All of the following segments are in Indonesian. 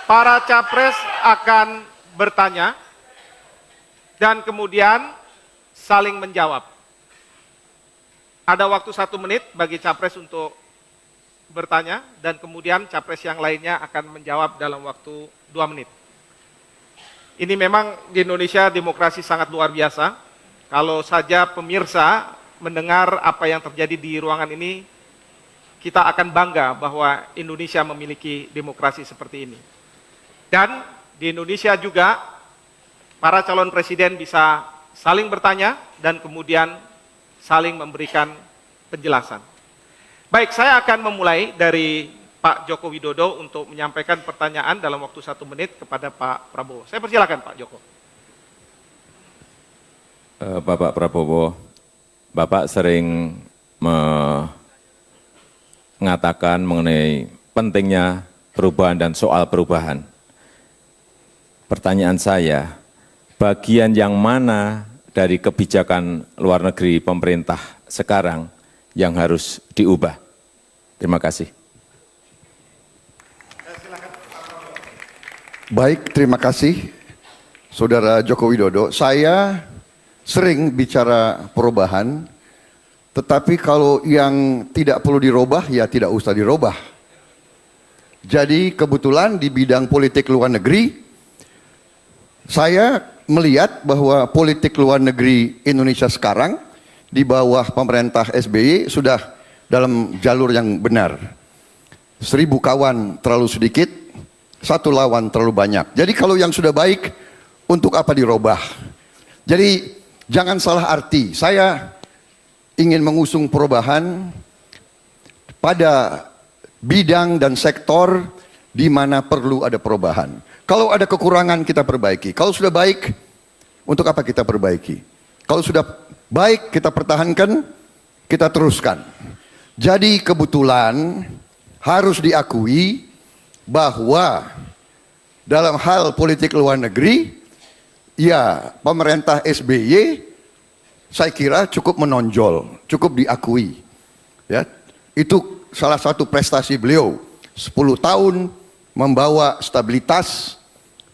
para capres akan bertanya dan kemudian saling menjawab. Ada waktu 1 menit bagi capres untuk bertanya dan kemudian capres yang lainnya akan menjawab dalam waktu 2 menit. Ini memang di Indonesia demokrasi sangat luar biasa. Kalau saja pemirsa mendengar apa yang terjadi di ruangan ini, kita akan bangga bahwa Indonesia memiliki demokrasi seperti ini. Dan di Indonesia juga para calon presiden bisa saling bertanya dan kemudian saling memberikan penjelasan. Baik, saya akan memulai dari Pak Joko Widodo untuk menyampaikan pertanyaan dalam waktu 1 menit kepada Pak Prabowo. Saya persilakan Pak Joko. Bapak Prabowo, Bapak sering mengatakan mengenai pentingnya perubahan dan soal perubahan. Pertanyaan saya, bagian yang mana dari kebijakan luar negeri pemerintah sekarang yang harus diubah? Terima kasih. Baik, terima kasih Saudara Joko Widodo. Saya sering bicara perubahan, tetapi kalau yang tidak perlu dirubah, ya tidak usah dirubah. Jadi kebetulan di bidang politik luar negeri, saya melihat bahwa politik luar negeri Indonesia sekarang di bawah pemerintah SBY sudah dalam jalur yang benar. 1000 kawan terlalu sedikit, 1 lawan terlalu banyak. Jadi kalau yang sudah baik, untuk apa dirubah? Jadi jangan salah arti, saya ingin mengusung perubahan pada bidang dan sektor di mana perlu ada perubahan. Kalau ada kekurangan kita perbaiki. Kalau sudah baik, untuk apa kita perbaiki? Kalau sudah baik kita pertahankan, kita teruskan. Jadi kebetulan harus diakui bahwa dalam hal politik luar negeri, ya pemerintah SBY saya kira cukup menonjol, cukup diakui. Ya, itu salah satu prestasi beliau. 10 tahun membawa stabilitas,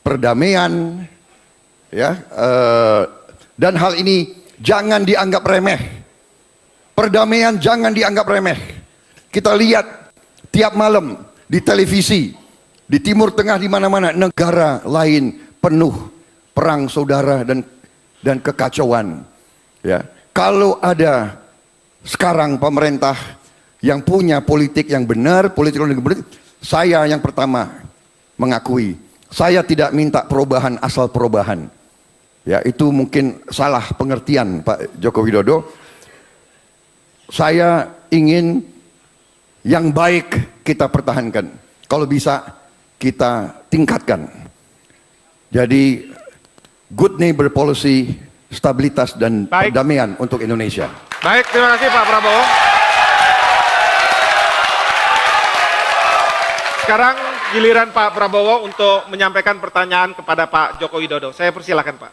perdamaian, ya, dan hal ini jangan dianggap remeh. Perdamaian jangan dianggap remeh. Kita lihat tiap malam di televisi, di Timur Tengah, di mana-mana negara lain penuh perang saudara dan kekacauan. Ya, kalau ada sekarang pemerintah yang punya politik yang benar, politik luar negeri, saya yang pertama mengakui. Saya tidak minta perubahan asal perubahan. Ya, itu mungkin salah pengertian Pak Joko Widodo. Saya ingin yang baik kita pertahankan. Kalau bisa kita tingkatkan. Jadi good neighbor policy, stabilitas dan perdamaian untuk Indonesia. Baik, terima kasih Pak Prabowo. Sekarang giliran Pak Prabowo untuk menyampaikan pertanyaan kepada Pak Joko Widodo. Saya persilakan Pak.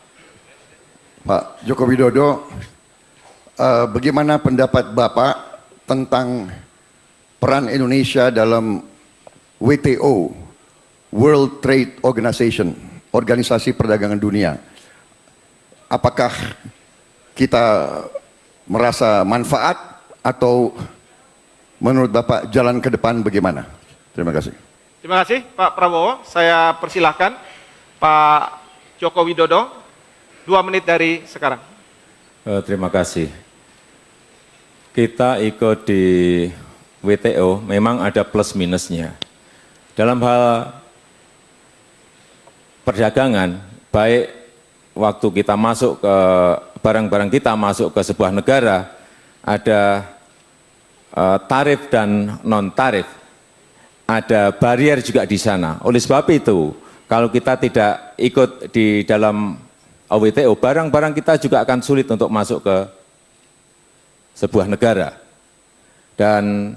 Pak Joko Widodo, bagaimana pendapat Bapak tentang peran Indonesia dalam WTO, World Trade Organization, Organisasi Perdagangan Dunia? Apakah kita merasa manfaat atau menurut Bapak jalan ke depan bagaimana? Terima kasih. Terima kasih Pak Prabowo. Saya persilahkan Pak Joko Widodo, 2 menit dari sekarang. Terima kasih. Kita ikut di WTO memang ada plus minusnya. Dalam hal perdagangan, baik waktu kita masuk ke barang-barang kita masuk ke sebuah negara, ada tarif dan non-tarif, ada barier juga di sana. Oleh sebab itu, kalau kita tidak ikut di dalam WTO, barang-barang kita juga akan sulit untuk masuk ke sebuah negara. Dan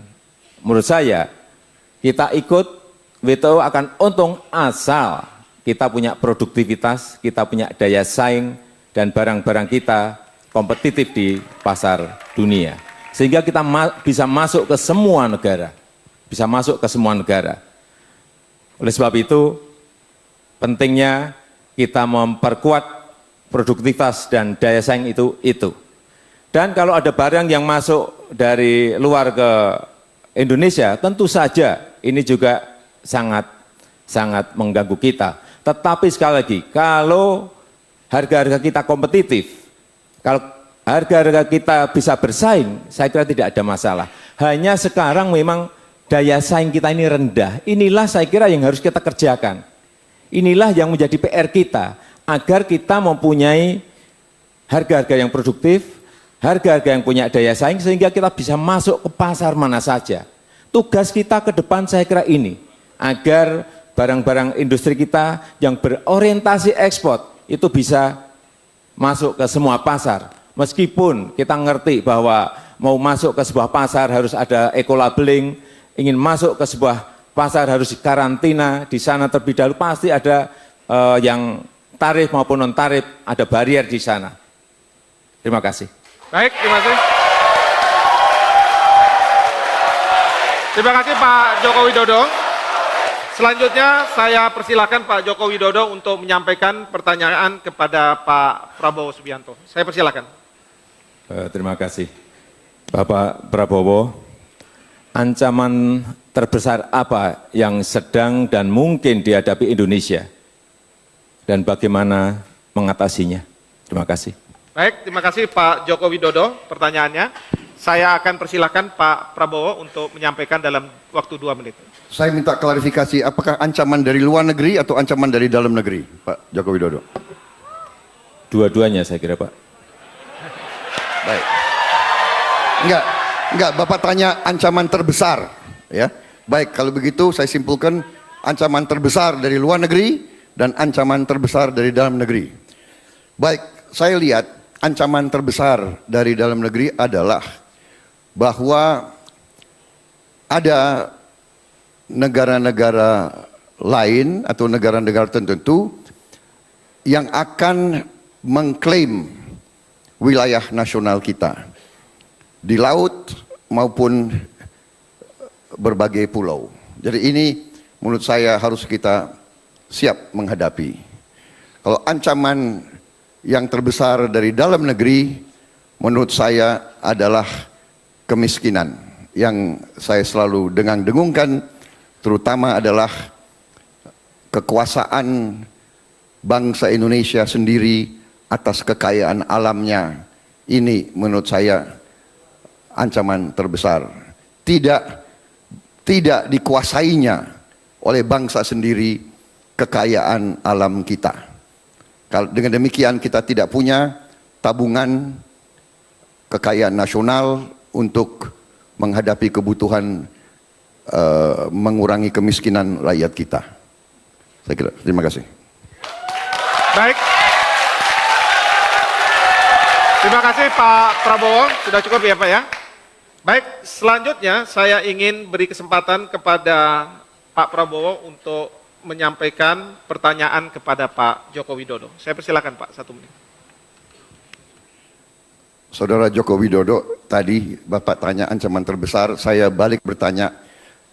menurut saya, kita ikut WTO akan untung asal kita punya produktivitas, kita punya daya saing, dan barang-barang kita kompetitif di pasar dunia. Sehingga kita bisa masuk ke semua negara. Bisa masuk ke semua negara. Oleh sebab itu, pentingnya kita memperkuat produktivitas dan daya saing itu. Dan kalau ada barang yang masuk dari luar ke Indonesia, tentu saja ini juga sangat mengganggu kita. Tetapi sekali lagi, kalau harga-harga kita kompetitif, kalau harga-harga kita bisa bersaing, saya kira tidak ada masalah. Hanya sekarang memang daya saing kita ini rendah. Inilah saya kira yang harus kita kerjakan. Inilah yang menjadi PR kita, agar kita mempunyai harga-harga yang produktif, harga-harga yang punya daya saing, sehingga kita bisa masuk ke pasar mana saja. Tugas kita ke depan saya kira ini, agar barang-barang industri kita yang berorientasi ekspor itu bisa masuk ke semua pasar. Meskipun kita ngerti bahwa mau masuk ke sebuah pasar harus ada eco-labeling, ingin masuk ke sebuah pasar harus karantina, di sana terlebih dahulu pasti ada yang tarif maupun non-tarif, ada barier di sana. Terima kasih. Baik, terima kasih. Terima kasih Pak Joko Widodo. Selanjutnya saya persilakan Pak Joko Widodo untuk menyampaikan pertanyaan kepada Pak Prabowo Subianto. Saya persilakan. Terima kasih. Bapak Prabowo, ancaman terbesar apa yang sedang dan mungkin dihadapi Indonesia? Dan bagaimana mengatasinya? Terima kasih. Baik, terima kasih Pak Joko Widodo pertanyaannya. Saya akan persilakan Pak Prabowo untuk menyampaikan dalam waktu 2 menit. Saya minta klarifikasi, apakah ancaman dari luar negeri atau ancaman dari dalam negeri, Pak Joko Widodo? Dua-duanya saya kira, Pak. Baik. Enggak, Bapak tanya ancaman terbesar, ya. Baik, kalau begitu saya simpulkan ancaman terbesar dari luar negeri dan ancaman terbesar dari dalam negeri. Baik, saya lihat ancaman terbesar dari dalam negeri adalah bahwa ada negara-negara lain atau negara-negara tertentu yang akan mengklaim wilayah nasional kita di laut maupun berbagai pulau. Jadi ini menurut saya harus kita siap menghadapi. Kalau ancaman yang terbesar dari dalam negeri menurut saya adalah kemiskinan yang saya selalu dengung-dengungkan, terutama adalah kekuasaan bangsa Indonesia sendiri atas kekayaan alamnya. Ini menurut saya ancaman terbesar. Tidak dikuasainya oleh bangsa sendiri kekayaan alam kita. Kalau dengan demikian kita tidak punya tabungan kekayaan nasional untuk menghadapi kebutuhan mengurangi kemiskinan rakyat kita. Saya kira, terima kasih. Baik. Terima kasih Pak Prabowo, sudah cukup ya Pak ya. Baik, selanjutnya saya ingin beri kesempatan kepada Pak Prabowo untuk menyampaikan pertanyaan kepada Pak Joko Widodo. Saya persilakan Pak, 1 menit. Saudara Joko Widodo, tadi Bapak tanya ancaman terbesar, saya balik bertanya.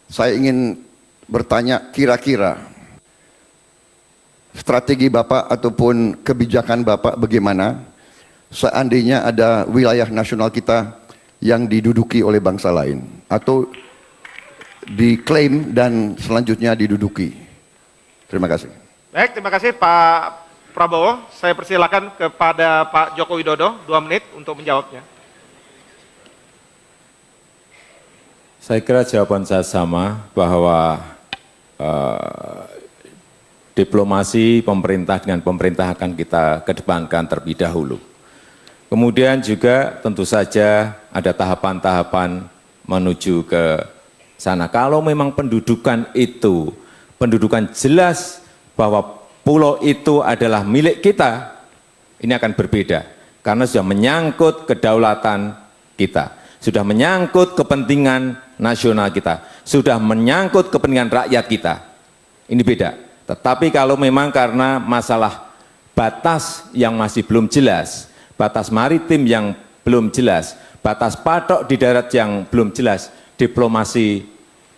Saya ingin bertanya kira-kira strategi Bapak ataupun kebijakan Bapak bagaimana seandainya ada wilayah nasional kita yang diduduki oleh bangsa lain atau diklaim dan selanjutnya diduduki. Terima kasih. Baik, terima kasih Pak Prabowo. Saya persilakan kepada Pak Joko Widodo 2 menit untuk menjawabnya. Saya kira jawaban saya sama bahwa diplomasi pemerintah dengan pemerintah akan kita kedepankan terlebih dahulu. Kemudian juga tentu saja ada tahapan-tahapan menuju ke sana. Kalau memang pendudukan itu, pendudukan jelas bahwa pulau itu adalah milik kita, ini akan berbeda. Karena sudah menyangkut kedaulatan kita, sudah menyangkut kepentingan nasional kita, sudah menyangkut kepentingan rakyat kita. Ini beda. Tetapi kalau memang karena masalah batas yang masih belum jelas, batas maritim yang belum jelas, batas patok di darat yang belum jelas, diplomasi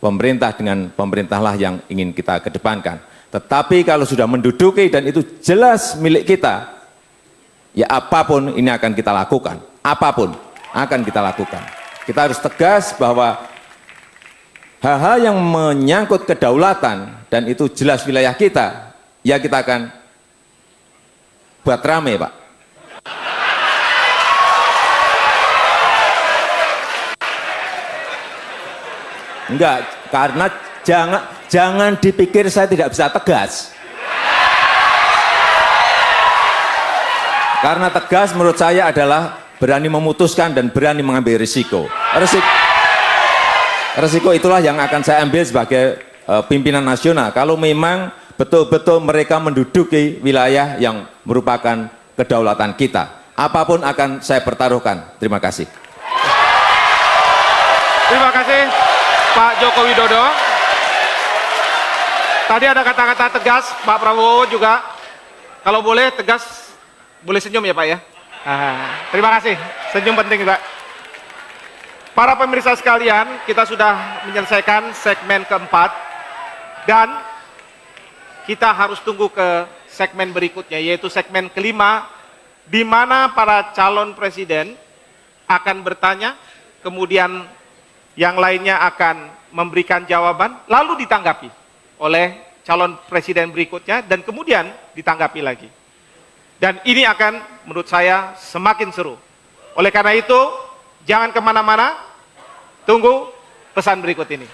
pemerintah dengan pemerintahlah yang ingin kita kedepankan. Tetapi kalau sudah menduduki dan itu jelas milik kita, ya apapun ini akan kita lakukan. Apapun akan kita lakukan. Kita harus tegas bahwa hal-hal yang menyangkut kedaulatan dan itu jelas wilayah kita, ya kita akan buat rame, Pak. Enggak, karena jangan dipikir saya tidak bisa tegas. Karena tegas menurut saya adalah berani memutuskan dan berani mengambil risiko. Risiko itulah yang akan saya ambil sebagai pimpinan nasional. Kalau memang betul-betul mereka menduduki wilayah yang merupakan kedaulatan kita. Apapun akan saya pertaruhkan. Terima kasih. Terima kasih Pak Joko Widodo. Tadi ada kata-kata tegas, Pak Prabowo juga. Kalau boleh tegas, boleh senyum ya Pak ya. Terima kasih, senyum penting Pak. Para pemirsa sekalian, kita sudah menyelesaikan segmen keempat. Dan kita harus tunggu ke segmen berikutnya, yaitu segmen kelima, di mana para calon presiden akan bertanya, kemudian yang lainnya akan memberikan jawaban, lalu ditanggapi oleh calon presiden berikutnya, dan kemudian ditanggapi lagi. Dan ini akan menurut saya semakin seru. Oleh karena itu, jangan kemana-mana, tunggu pesan berikut ini.